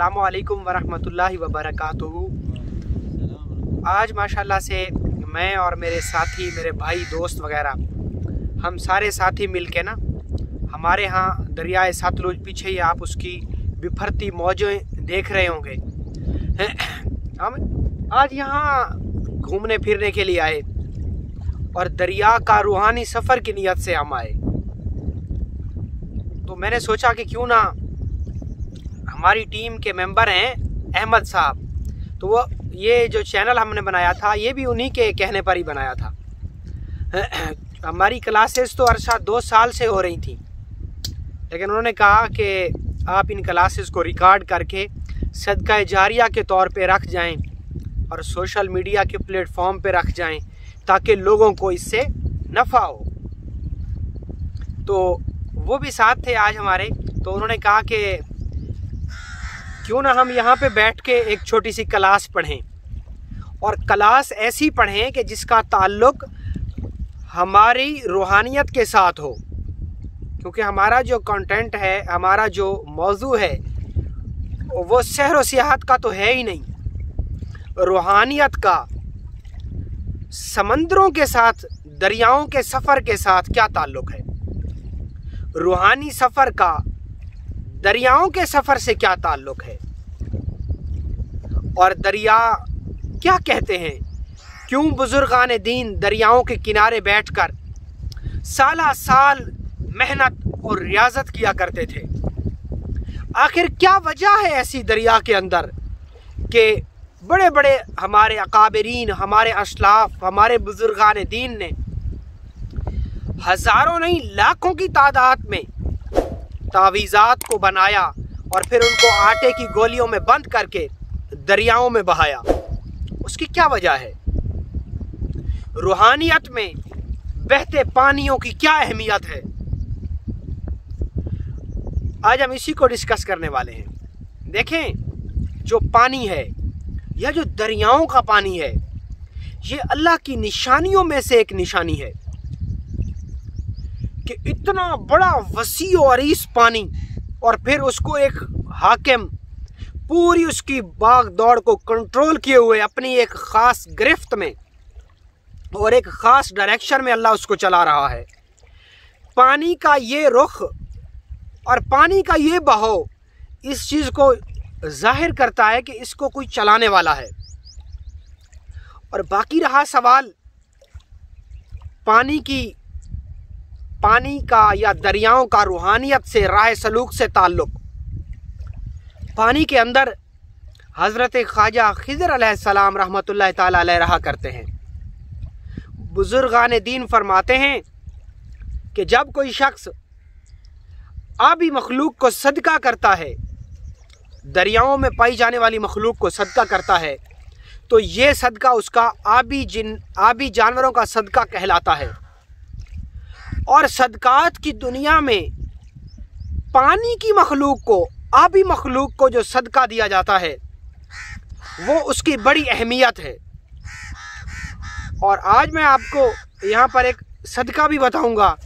अस्सलामुअलैकुम वरहमतुल्लाहि वबरकातुहू। आज माशाल्लाह से मैं और मेरे साथी, मेरे भाई, दोस्त वगैरह हम सारे साथी मिलके ना हमारे यहाँ दरियाए सतलुज, पीछे ही आप उसकी बिफरती मौजें देख रहे होंगे। हम आज यहाँ घूमने फिरने के लिए आए और दरिया का रूहानी सफ़र की नीयत से हम आए। तो मैंने सोचा कि क्यों ना, हमारी टीम के मेंबर हैं अहमद साहब, तो वो ये जो चैनल हमने बनाया था ये भी उन्हीं के कहने पर ही बनाया था। हमारी क्लासेस तो अरसा 2 साल से हो रही थी, लेकिन उन्होंने कहा कि आप इन क्लासेस को रिकॉर्ड करके सदका जारिया के तौर पे रख जाएं और सोशल मीडिया के प्लेटफॉर्म पे रख जाएं ताकि लोगों को इससे नफ़ा हो। तो वो भी साथ थे आज हमारे, तो उन्होंने कहा कि क्यों ना हम यहाँ पे बैठ के एक छोटी सी क्लास पढ़ें, और क्लास ऐसी पढ़ें कि जिसका ताल्लुक़ हमारी रूहानियत के साथ हो, क्योंकि हमारा जो कंटेंट है, हमारा जो मौजू है वो सहर व सियाहत का तो है ही नहीं, रूहानियत का, समंदरों के साथ, दरियाओं के सफ़र के साथ क्या ताल्लुक़ है, रूहानी सफ़र का दरियाओं के सफ़र से क्या ताल्लुक़ है, और दरिया क्या कहते हैं, क्यों बुजुर्गान दीन दरियाओं के किनारे बैठकर साला साल मेहनत और रियाजत किया करते थे। आखिर क्या वजह है ऐसी दरिया के अंदर कि बड़े बड़े हमारे अकाबरीन, हमारे असलाफ, हमारे बुजुर्गान दीन ने हज़ारों नहीं लाखों की तादाद में तावीज़ात को बनाया और फिर उनको आटे की गोलियों में बंद करके दरियाओं में बहाया। उसकी क्या वजह है? रूहानियत में बहते पानियों की क्या अहमियत है? आज हम इसी को डिस्कस करने वाले हैं। देखें, जो पानी है या जो दरियाओं का पानी है, ये अल्लाह की निशानियों में से एक निशानी है कि इतना बड़ा वसी और अरीस पानी, और फिर उसको एक हाकिम पूरी उसकी भाग दौड़ को कंट्रोल किए हुए अपनी एक ख़ास गिरफ्त में और एक ख़ास डायरेक्शन में अल्लाह उसको चला रहा है। पानी का ये रुख और पानी का ये बहाव इस चीज़ को जाहिर करता है कि इसको कोई चलाने वाला है। और बाकी रहा सवाल पानी का या दरियाओं का रूहानियत से, राह सलूक से ताल्लुक़। पानी के अंदर हज़रत ख्वाजा खिज़र अलैहिस्सलाम रहमतुल्लाह ताला अलैह रहा करते हैं। बुजुर्गान दीन फरमाते हैं कि जब कोई शख्स आबी मखलूक को सदका करता है, दरियाओं में पाई जाने वाली मखलूक को सदका करता है, तो ये सदका उसका आबी जानवरों का सदका कहलाता है। और सदकात की दुनिया में पानी की मखलूक को, आबी मखलूक को जो सदका दिया जाता है वो उसकी बड़ी अहमियत है। और आज मैं आपको यहाँ पर एक सदका भी बताऊँगा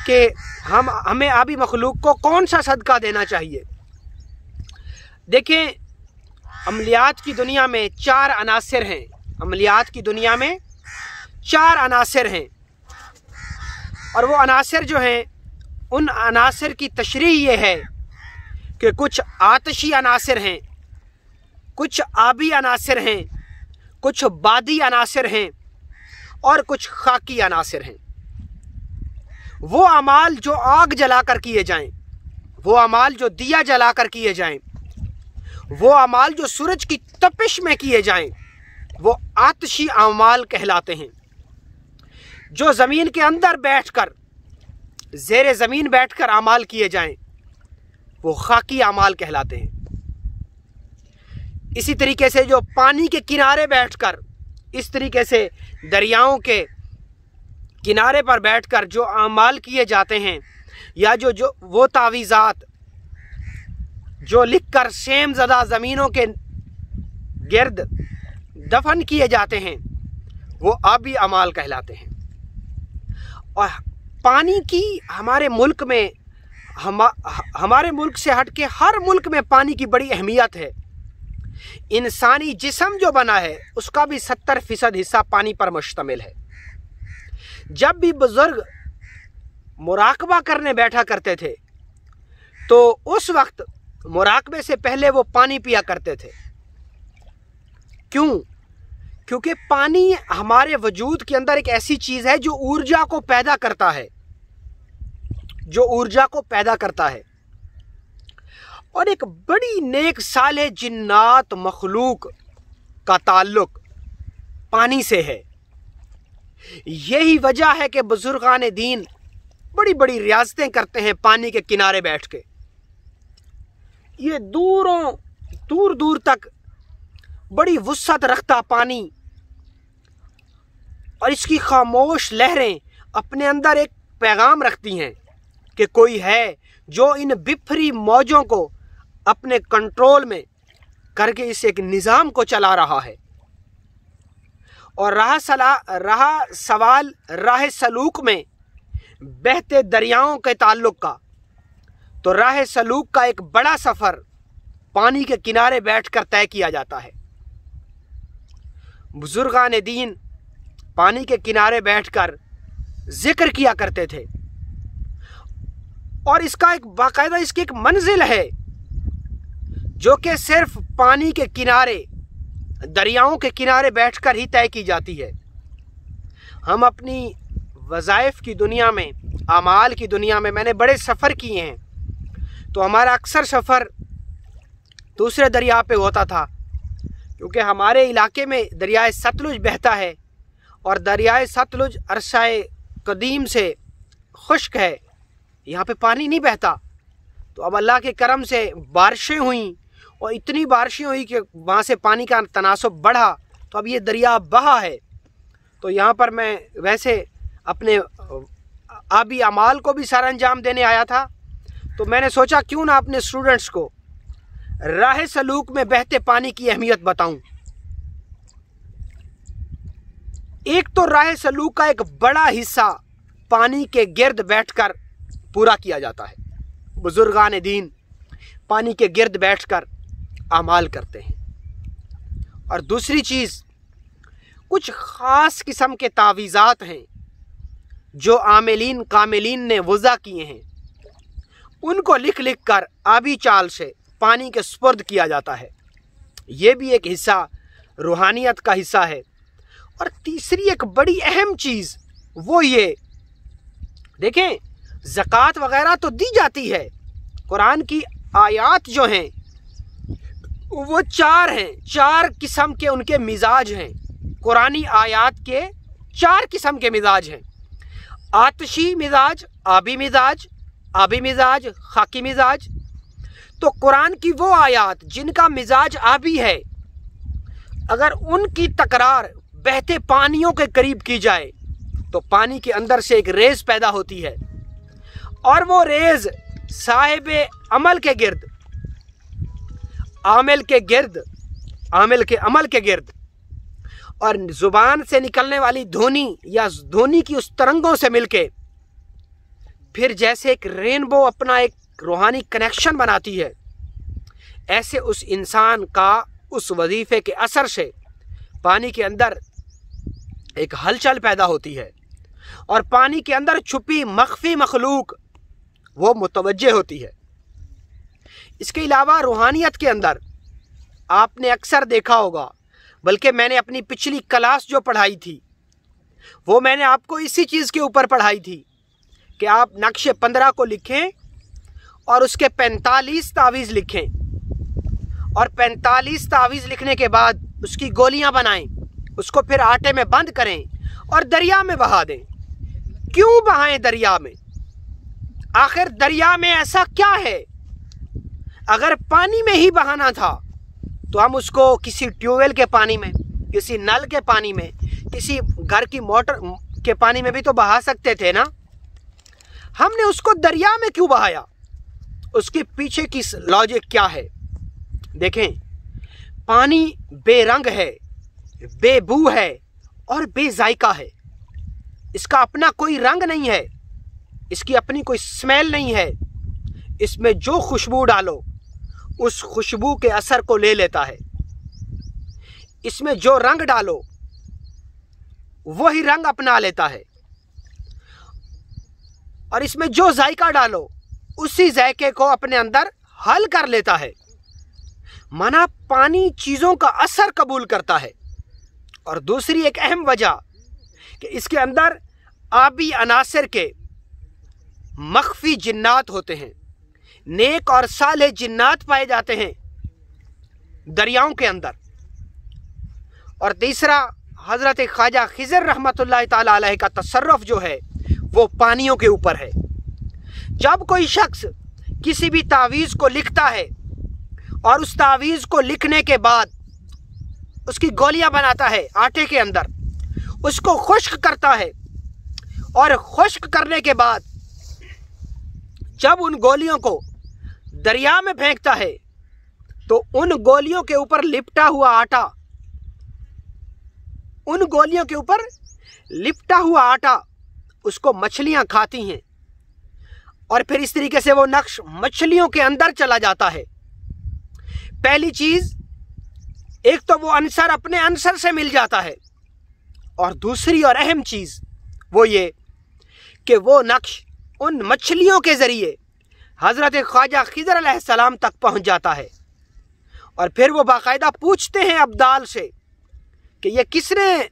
कि हमें आबी मखलूक को कौन सा सदका देना चाहिए। देखें, अमलियात की दुनिया में 4 अनासिर हैं। अमलियात की दुनिया में 4 अनासिर हैं, और वो अनासिर जो हैं, उन अनासिर की तशरीह ये है कि कुछ आतशी अनासिर हैं, कुछ आबी अनासिर हैं, कुछ बादी अनासिर हैं, और कुछ खाकी अनासिर हैं। वो अमाल जो आग जलाकर किए जाएं, वो अमाल जो दिया जलाकर किए जाएं, वो अमाल जो सूरज की तपिश में किए जाएं, वो आतशी अमाल कहलाते हैं। जो ज़मीन के अंदर बैठकर, ज़ेरे ज़मीन बैठकर अमाल किए जाएं, वो खाकी अमाल कहलाते हैं। इसी तरीके से जो पानी के किनारे बैठकर, इस तरीके से दरियाओं के किनारे पर बैठकर जो अमाल किए जाते हैं, या जो वो तावीज़ात जो लिखकर शेम ज़दा ज़मीनों के गिर्द दफन किए जाते हैं, वो आबी अमाल कहलाते हैं। और पानी की हमारे मुल्क में हमारे मुल्क से हटके हर मुल्क में पानी की बड़ी अहमियत है। इंसानी जिस्म जो बना है उसका भी 70% हिस्सा पानी पर मुश्तमिल है। जब भी बुजुर्ग मुराकबा करने बैठा करते थे तो उस वक्त मुराकबे से पहले वो पानी पिया करते थे। क्यों? क्योंकि पानी हमारे वजूद के अंदर एक ऐसी चीज़ है जो ऊर्जा को पैदा करता है, और एक बड़ी नेक साले जिन्नात मखलूक का ताल्लुक पानी से है। यही वजह है कि बुजुर्गान दीन बड़ी बड़ी रियासतें करते हैं पानी के किनारे बैठ के। ये दूर दूर तक बड़ी वुसअत रखता पानी, और इसकी खामोश लहरें अपने अंदर एक पैगाम रखती हैं कि कोई है जो इन बिफरी मौजों को अपने कंट्रोल में करके इस एक निज़ाम को चला रहा है। और राह सलूक में बहते दरियाओं के ताल्लुक का, तो राह सलूक का एक बड़ा सफ़र पानी के किनारे बैठकर तय किया जाता है। बुजुर्गान दीन पानी के किनारे बैठकर जिक्र किया करते थे, और इसका एक बाकायदा इसकी एक मंजिल है जो कि सिर्फ पानी के किनारे, दरियाओं के किनारे बैठकर ही तय की जाती है। हम अपनी वज़ाइफ की दुनिया में, आमाल की दुनिया में, मैंने बड़े सफ़र किए हैं, तो हमारा अक्सर सफ़र दूसरे दरिया पे होता था, क्योंकि हमारे इलाके में दरियाए सतलुज बहता है, और दरियाए सतलुज अरसाए कदीम से खुश्क है, यहाँ पे पानी नहीं बहता। तो अब अल्लाह के करम से बारिशें हुई, और इतनी बारिशें हुई कि वहाँ से पानी का तनासुब बढ़ा, तो अब ये दरिया बहा है। तो यहाँ पर मैं वैसे अपने आबी अमाल को भी सर अंजाम देने आया था, तो मैंने सोचा क्यों ना अपने स्टूडेंट्स को राह सलूक में बहते पानी की अहमियत बताऊं। एक तो राह सलूक का एक बड़ा हिस्सा पानी के गिर्द बैठकर पूरा किया जाता है। बुजुर्गान दीन पानी के गिर्द बैठकर अमाल करते हैं। और दूसरी चीज़, कुछ ख़ास किस्म के तावीज़ात हैं जो आमिलीन कामिलीन ने वज़ा किए हैं, उनको लिख लिख कर आबी चाल से पानी के सुपुर्द किया जाता है। ये भी एक हिस्सा रूहानियत का हिस्सा है। और तीसरी एक बड़ी अहम चीज़ वो ये देखें, ज़कात वगैरह तो दी जाती है, कुरान की आयात जो हैं वो 4 हैं, 4 किस्म के उनके मिजाज हैं। कुरानी आयात के 4 किस्म के मिजाज हैं। आतशी मिजाज, आबी मिजाज, खाकी मिजाज। तो कुरान की वो आयात जिनका मिजाज आबी है, अगर उनकी तकरार बहते पानियों के करीब की जाए तो पानी के अंदर से एक रेज पैदा होती है, और वो रेज साहिब अमल के गिर्द, आमिल के अमल के गिर्द, और जुबान से निकलने वाली ध्वनि या ध्वनि की उस तरंगों से मिलके फिर जैसे एक रेनबो अपना एक रूहानी कनेक्शन बनाती है, ऐसे उस इंसान का उस वजीफे के असर से पानी के अंदर एक हलचल पैदा होती है, और पानी के अंदर छुपी मख्फी मखलूक वो मुतवज्जे होती है। इसके अलावा रूहानियत के अंदर आपने अक्सर देखा होगा, बल्कि मैंने अपनी पिछली क्लास जो पढ़ाई थी वो मैंने आपको इसी चीज़ के ऊपर पढ़ाई थी कि आप नक्शे 15 को लिखें और उसके 45 तावीज़ लिखें, और 45 तावीज़ लिखने के बाद उसकी गोलियां बनाएं, उसको फिर आटे में बंद करें और दरिया में बहा दें। क्यों बहाएं दरिया में? आखिर दरिया में ऐसा क्या है? अगर पानी में ही बहाना था तो हम उसको किसी ट्यूबवेल के पानी में, किसी नल के पानी में, किसी घर की मोटर के पानी में भी तो बहा सकते थे ना। हमने उसको दरिया में क्यों बहाया? उसके पीछे की लॉजिक क्या है? देखें, पानी बेरंग है, बेबू है और बेजायका है। इसका अपना कोई रंग नहीं है, इसकी अपनी कोई स्मेल नहीं है। इसमें जो खुशबू डालो उस खुशबू के असर को ले लेता है। इसमें जो रंग डालो वही रंग अपना लेता है, और इसमें जो जायका डालो उसी जायके को अपने अंदर हल कर लेता है। माना पानी चीज़ों का असर कबूल करता है। और दूसरी एक अहम वजह कि इसके अंदर आबी अनासर के मख्फी जिन्नात होते हैं, नेक और साले जिन्नात पाए जाते हैं दरियाओं के अंदर। और तीसरा, हज़रत ख्वाजा खिज़र रहमतुल्लाह ताला अलैह का तसर्रुफ जो है वो पानियों के ऊपर है। जब कोई शख्स किसी भी तावीज़ को लिखता है और उस तावीज़ को लिखने के बाद उसकी गोलियां बनाता है आटे के अंदर, उसको खुश्क करता है, और खुश्क करने के बाद जब उन गोलियों को दरिया में फेंकता है तो उन गोलियों के ऊपर लिपटा हुआ आटा, उन गोलियों के ऊपर लिपटा हुआ आटा उसको मछलियां खाती हैं, और फिर इस तरीके से वो नक्श मछलियों के अंदर चला जाता है। पहली चीज, एक तो वो अंसर अपने अंसर से मिल जाता है, और दूसरी और अहम चीज वो ये कि वो नक्श उन मछलियों के जरिए हजरत ख्वाजा खिज़र अलैहिस्सलाम तक पहुंच जाता है। और फिर वो बाकायदा पूछते हैं अब्दाल से कि ये किसने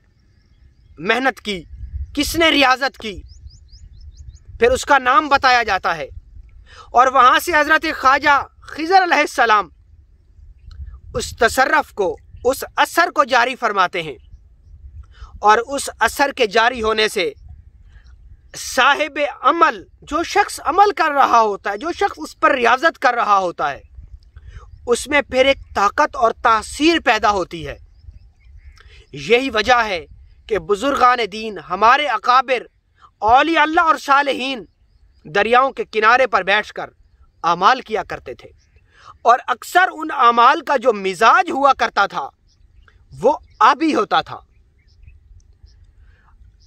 मेहनत की, किसने रियाजत की, फिर उसका नाम बताया जाता है। और वहां से हजरत ख्वाजा खिज़र अलैहिस्सलाम उस तसर्रुफ को, उस असर को जारी फरमाते हैं, और उस असर के जारी होने से साहिब अमल, जो शख्स अमल कर रहा होता है, जो शख्स उस पर रियाजत कर रहा होता है, उसमें फिर एक ताकत और तासीर पैदा होती है। यही वजह है कि बुजुर्गान दीन, हमारे अकाबिर, औलिया अल्लाह और सालेहीन दरियाओं के किनारे पर बैठकर अमाल किया करते थे, और अक्सर उन अमाल का जो मिजाज हुआ करता था वो आबी होता था।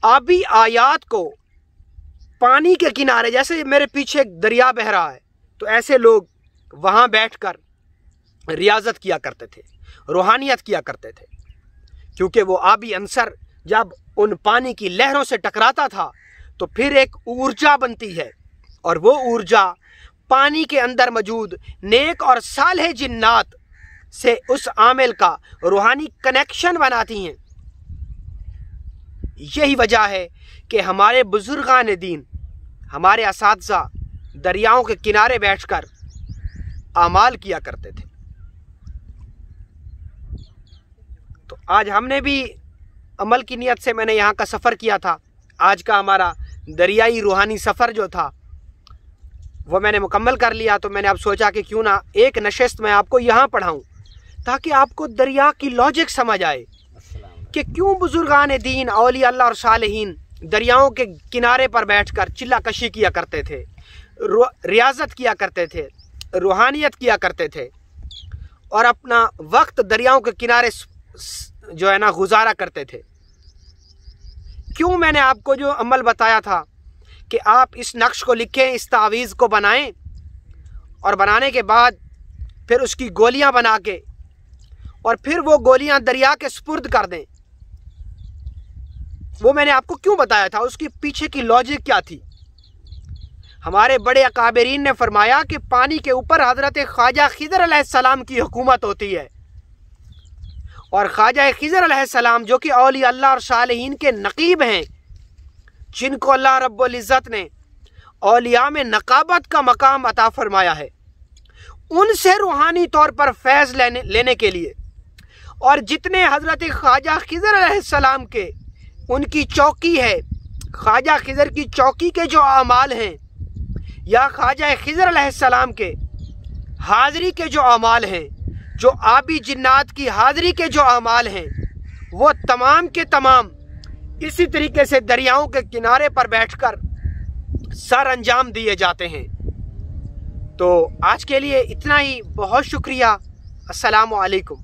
आबी आयात को पानी के किनारे, जैसे मेरे पीछे एक दरिया बह रहा है, तो ऐसे लोग वहां बैठकर रियाजत किया करते थे, रूहानियत किया करते थे, क्योंकि वो आबी अंसर जब उन पानी की लहरों से टकराता था तो फिर एक ऊर्जा बनती है, और वो ऊर्जा पानी के अंदर मौजूद नेक और सालेह जिन्नात से उस आमिल का रूहानी कनेक्शन बनाती हैं। यही वजह है कि हमारे बुजुर्गान दीन, हमारे असातिज़ा दरियाओं के किनारे बैठकर अमाल किया करते थे। तो आज हमने भी अमल की नियत से, मैंने यहाँ का सफ़र किया था। आज का हमारा दरियाई रूहानी सफ़र जो था वो मैंने मुकम्मल कर लिया। तो मैंने अब सोचा कि क्यों ना एक नशिस्त मैं आपको यहाँ पढ़ाऊँ, ताकि आपको दरिया की लॉजिक समझ आए कि क्यों बुजुर्गान दीन, औलिया अल्लाह और सालेहीन दरियाओं के किनारे पर बैठकर चिल्ला कशी किया करते थे, रियाजत किया करते थे, रूहानियत किया करते थे, और अपना वक्त दरियाओं के किनारे जो है ना गुजारा करते थे। क्यों मैंने आपको जो अमल बताया था कि आप इस नक्श को लिखें, इस तावीज़ को बनाएं, और बनाने के बाद फिर उसकी गोलियां बना के, और फिर वो गोलियां दरिया के सुपुर्द कर दें, वो मैंने आपको क्यों बताया था, उसके पीछे की लॉजिक क्या थी। हमारे बड़े अकाबरीन ने फरमाया कि पानी के ऊपर हजरत ख्वाजा खिज़र अलैहिस्सलाम की हुकूमत होती है, और ख्वाजा खिज़र अलैहिस्सलाम जो कि औलिया अल्लाह और सालेहीन के नकीब हैं, जिनको अल्लाह रब्बुल इज़्ज़त ने औलिया में नकाबत का मकाम अता फरमाया है, उनसे रूहानी तौर पर फैज़ लेने के लिए, और जितने हजरत ख्वाजा खिज़र अलैहिस्सलाम के उनकी चौकी है, ख्वाजा खिज़र की चौकी के जो अमाल हैं, या ख्वाजा खिज़र अलैहिस्सलाम के हाज़री के जो अमाल हैं, जो आबी जिन्नात की हाज़री के जो अमाल हैं, वो तमाम के तमाम इसी तरीके से दरियाओं के किनारे पर बैठकर सर अंजाम दिए जाते हैं। तो आज के लिए इतना ही, बहुत शुक्रिया। अस्सलामु अलैकुम।